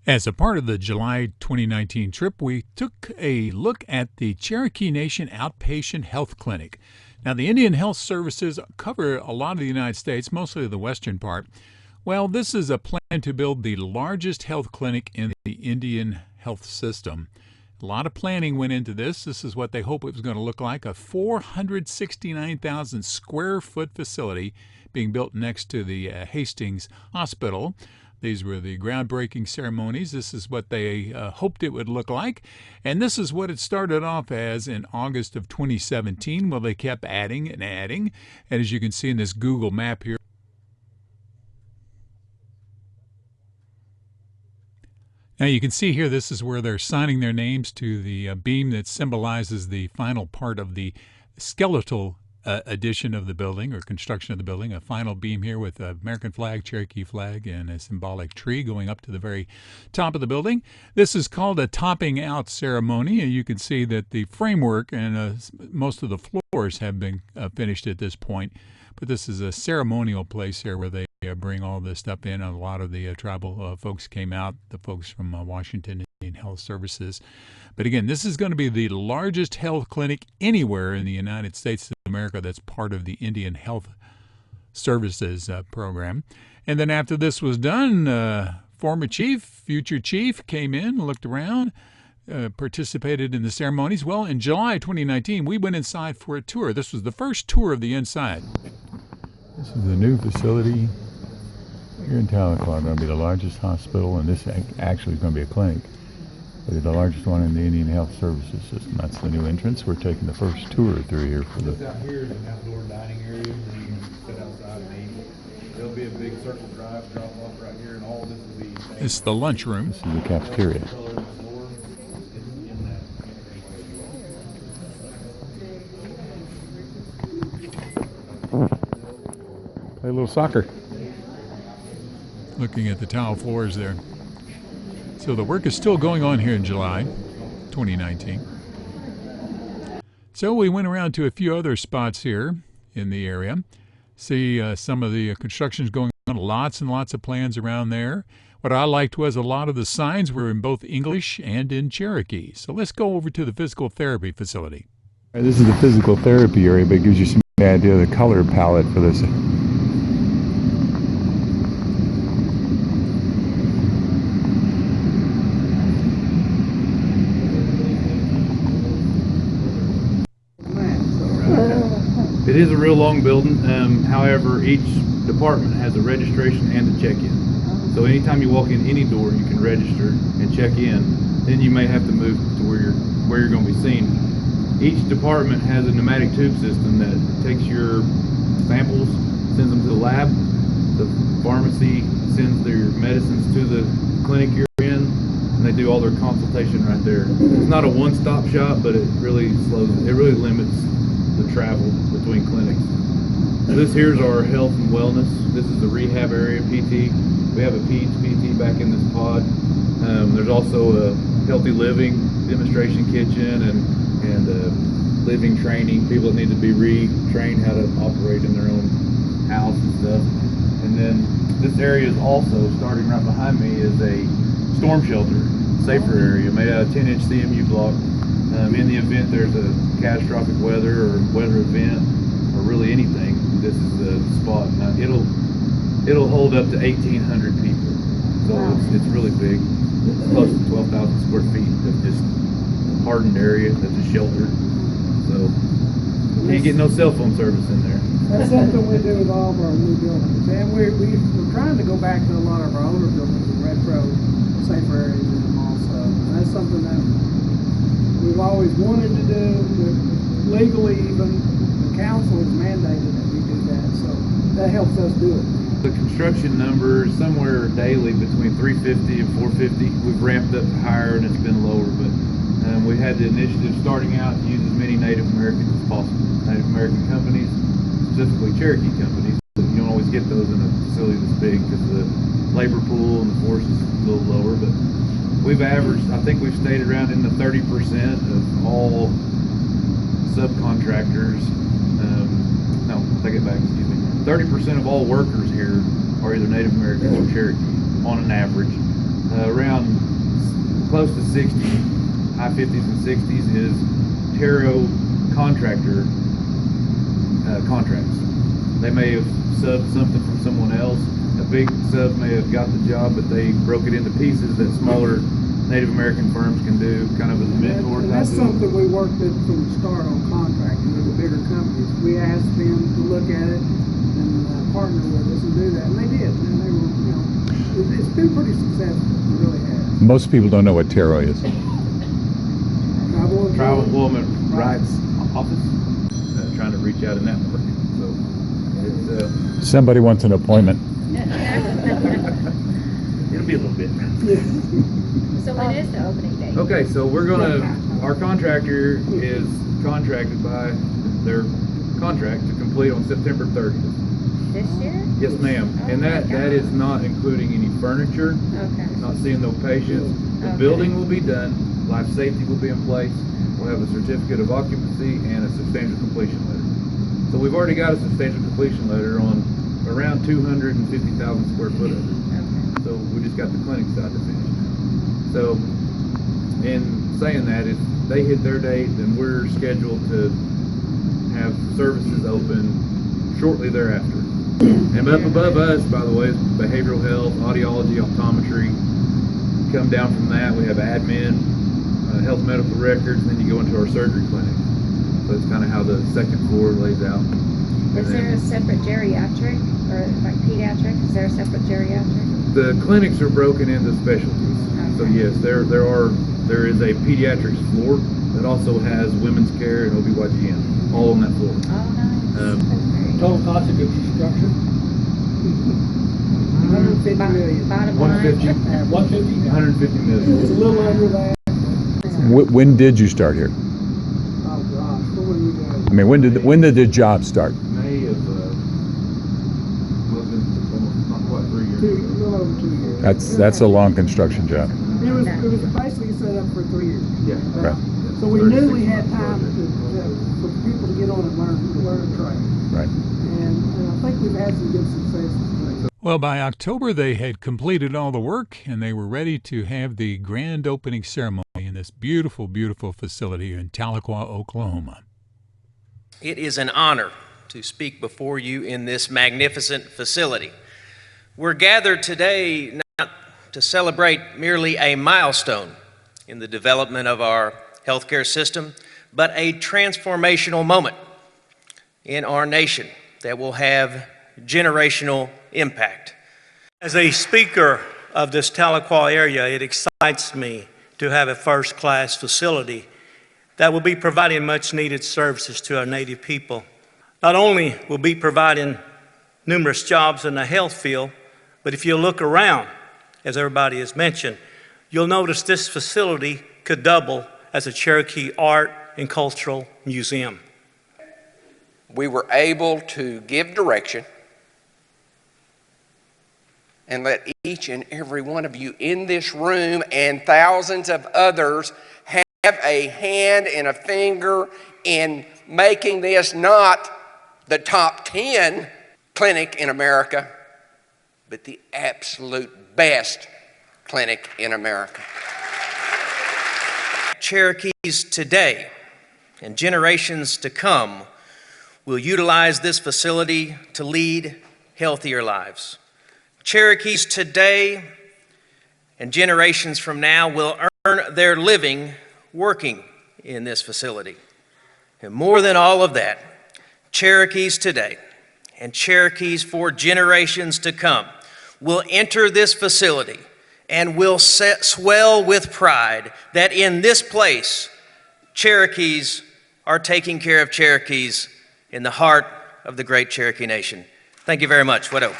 As a part of the July 2019 trip, we took a look at the Cherokee Nation Outpatient Health Clinic. Now, the Indian Health Services cover a lot of the United States, mostly the western part. Well, this is a plan to build the largest health clinic in the Indian health system. A lot of planning went into this. This is what they hope it was going to look like, a 469,000 square foot facility being built next to the Hastings Hospital. These were the groundbreaking ceremonies. This is what they hoped it would look like. And this is what it started off as in August of 2017. Well, they kept adding and adding. And as you can see in this Google map here, now you can see here, this is where they're signing their names to the beam that symbolizes the final part of the skeletal addition of the building or construction of the building. A final beam here with an American flag, Cherokee flag, and a symbolic tree going up to the very top of the building. This is called a topping out ceremony, and you can see that the framework and most of the floors have been finished at this point. But this is a ceremonial place here where they bring all this stuff in. A lot of the tribal folks came out, the folks from Washington Indian Health Services. But again, this is going to be the largest health clinic anywhere in the United States of America that's part of the Indian Health Services program. And then after this was done, former chief, future chief came in, looked around, participated in the ceremonies. Well, in July 2019, we went inside for a tour. This was the first tour of the inside. This is the new facility here in Tahlequah. Going to be the largest hospital, and this actually is going to be a clinic. But the largest one in the Indian Health Services system. That's the new entrance. We're taking the first tour through here for the. Out here is an outdoor dining area where you can sit outside and eat. There'll be a big circle drive drop off right here, and all this will be. It's the lunchroom. This is the cafeteria. Play a little soccer. Looking at the tile floors there. So the work is still going on here in July 2019. So we went around to a few other spots here in the area. See some of the constructions going on, lots and lots of plans around there. What I liked was a lot of the signs were in both English and in Cherokee. So let's go over to the physical therapy facility. This is the physical therapy area, but it gives you some idea of the color palette for this. It is a real long building. However, each department has a registration and a check-in. So anytime you walk in any door, you can register and check in. Then you may have to move to where you're going to be seen. Each department has a pneumatic tube system that takes your samples, sends them to the lab. The pharmacy sends their medicines to the clinic you're in, and they do all their consultation right there. It's not a one-stop shop, but it really limits the travel between clinics. So this here's our health and wellness. This is the rehab area, PT. We have a peds PT back in this pod. There's also a healthy living demonstration kitchen and living training, people that need to be retrained how to operate in their own house and stuff. And then this area is also, starting right behind me, is a storm shelter, safer area made out of 10-inch CMU block. In the event there's a catastrophic weather or weather event or really anything, this is the spot. Now it'll hold up to 1,800 people, so wow. It's really big. It's close to 12,000 square feet of just hardened area that's a shelter. So you can't get no cell phone service in there. That's something we do with all of our new buildings, and we're trying to go back to a lot of our older buildings and retro safer areas in them also. That's something that we've always wanted to do. Legally, even the council has mandated that we do that, so that helps us do it. The construction number is somewhere daily between 350 and 450. We've ramped up higher and it's been lower, but we had the initiative starting out to use as many Native Americans as possible. Native American companies, specifically Cherokee companies. You don't always get those in a facility this big because the labor pool and the force is a little lower, but we've averaged, I think we've stayed around in the 30% of all subcontractors. No, take it back, excuse me. 30% of all workers here are either Native Americans or Cherokee on an average. Around close to 60, high 50s and 60s is Terrio contractor contracts. They may have subbed something from someone else. A big sub may have got the job, but they broke it into pieces that smaller Native American firms can do, kind of as a mentor. And that's something we worked with from the start on contracting with the bigger companies. We asked them to look at it and partner with us and do that, and they did. And they were, you know, it's been pretty successful. It really has. Most people don't know what Taro is. Tribal Employment Rights Office. Trying to reach out in that market. So it's Somebody wants an appointment. it'll be a little bit. So when is the opening date? Okay, so our contractor is contracted by their contract to complete on September 30th. This year? Yes, ma'am. Oh And my that God. is not including any furniture, Okay. not seeing no patients. The Okay. building will be done, life safety will be in place, we'll have a certificate of occupancy and a substantial completion letter. So we've already got a substantial completion letter on around 250,000 square foot of it. Okay. So we just got the clinic side to finish now. So in saying that, if they hit their date, then we're scheduled to have services open shortly thereafter. And up above us, by the way, is behavioral health, audiology, optometry. Come down from that, we have admin, health medical records, and then you go into our surgery clinic. So that's kind of how the second floor lays out. Is there a separate geriatric or like pediatric? Is there a separate geriatric? The clinics are broken into specialties. So Okay. yes, there is a pediatrics floor that also has women's care and OBGYN all on that floor. Oh, nice. That's very Total cost of construction, 150 million. Bottom line. 150, 150. 150 million. It's a little under that. When did you start here? Oh gosh, what were you doing? I mean, when did the job start? May of wasn't almost not quite 3 years A ago. little over 2 years. That's a long construction job. It was basically set up for 3 years. Yeah. Right. So we knew we had time for people to get on and learn and train. Right. And I think we've had some good successes. Well, by October, they had completed all the work and they were ready to have the grand opening ceremony in this beautiful, beautiful facility in Tahlequah, Oklahoma. It is an honor to speak before you in this magnificent facility. We're gathered today not to celebrate merely a milestone in the development of our healthcare system, but a transformational moment in our nation that will have generational impact. As a speaker of this Tahlequah area, it excites me to have a first-class facility that will be providing much-needed services to our Native people. Not only will be providing numerous jobs in the health field, but if you look around, as everybody has mentioned, you'll notice this facility could double as a Cherokee art and cultural museum. We were able to give direction and let each and every one of you in this room and thousands of others have a hand and a finger in making this not the top 10 clinic in America, but the absolute best clinic in America. Cherokees today and generations to come will utilize this facility to lead healthier lives. Cherokees today and generations from now will earn their living working in this facility. And more than all of that, Cherokees today and Cherokees for generations to come will enter this facility and will swell with pride that in this place, Cherokees are taking care of Cherokees in the heart of the great Cherokee Nation. Thank you very much. What up?